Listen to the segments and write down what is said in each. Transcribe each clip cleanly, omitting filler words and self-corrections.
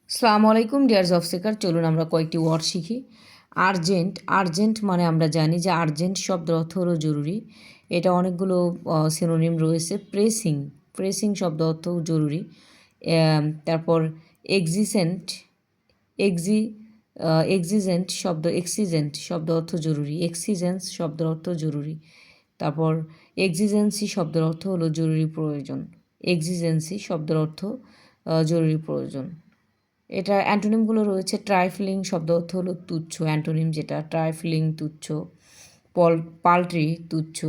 আসসালামু আলাইকুম deer job seeker, চলুন আমরা কয়েকটি ওয়ার্ড শিখি। আর্জেন্ট মানে আমরা জানি যে আর্জেন্ট শব্দের অর্থ হলো জরুরি। এটা অনেকগুলো সিনোনিম রয়েছে। প্রেসিং শব্দ অর্থ জরুরি। তারপর এক্সিসেন্ট এক্সি এক্সিজেন্ট শব্দ অর্থ জরুরি। এক্সিজেন্স শব্দের অর্থ জরুরি। তারপর এক্সিজেন্সি শব্দের অর্থ হলো জরুরি প্রয়োজন। এক্সিজেন্সি শব্দের অর্থ জরুরি প্রয়োজন। এটার অ্যান্টোনিমগুলো রয়েছে। ট্রাইফলিং শব্দ অর্থ হলো তুচ্ছ। অ্যান্টোনিম যেটা ট্রাইফলিং তুচ্ছ, পাল্ট্রি তুচ্ছ,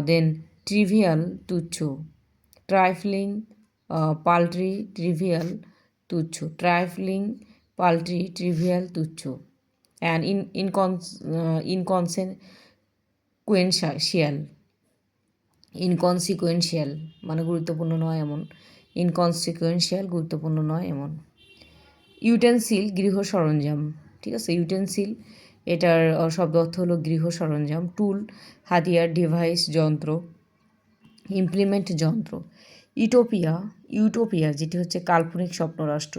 দেন ট্রিভিয়াল তুচ্ছ। ট্রাইফলিং, পাল্ট্রি, ট্রিভিয়াল তুচ্ছ। ট্রাইফলিং, পাল্ট্রি, ট্রিভিয়াল তুচ্ছ। অ্যান্ড ইনকনসিকুয়েন্সিয়াল ইনকনসিকুয়েন্সিয়াল মানে গুরুত্বপূর্ণ নয় এমন। ইনকনসিকুয়েন্সিয়াল গুরুত্বপূর্ণ নয় এমন। ইউটেন্সিল গৃহ সরঞ্জাম, ঠিক আছে। ইউটেন্সিল এটার শব্দ অর্থ হলো গৃহ সরঞ্জাম। টুল হাতিয়ার, ডিভাইস যন্ত্র, ইমপ্লিমেন্ট যন্ত্র। ইউটোপিয়া যেটি হচ্ছে কাল্পনিক স্বপ্নরাষ্ট্র।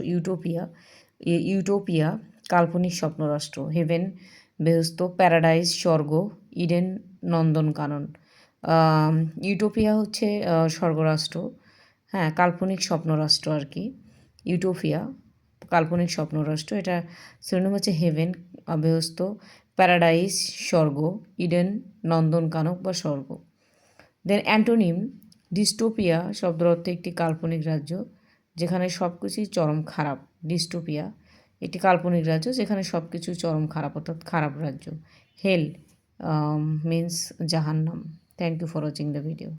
ইউটোপিয়া কাল্পনিক স্বপ্নরাষ্ট্র। হেভেন বেহেশত, প্যারাডাইস স্বর্গ, ইডেন নন্দনকানন। ইউটোপিয়া হচ্ছে স্বর্গরাষ্ট্র, হ্যাঁ, কাল্পনিক স্বপ্নরাষ্ট্র আর কি। ইউটোপিয়া কাল্পনিক স্বপ্নরাষ্ট্র। এটা সিনোনিম হচ্ছে হেভেন বেহেশত, প্যারাডাইস স্বর্গ, ইডেন নন্দনকানক বা স্বর্গ। দেন অ্যান্টোনিম ডিস্টোপিয়া শব্দের অর্থ একটি কাল্পনিক রাজ্য যেখানে সব কিছুই চরম খারাপ। ডিস্টোপিয়া একটি কাল্পনিক রাজ্য যেখানে সব কিছু চরম খারাপ, অর্থাৎ খারাপ রাজ্য। হেল মিন্স জাহান্নাম। Thank you for watching the video.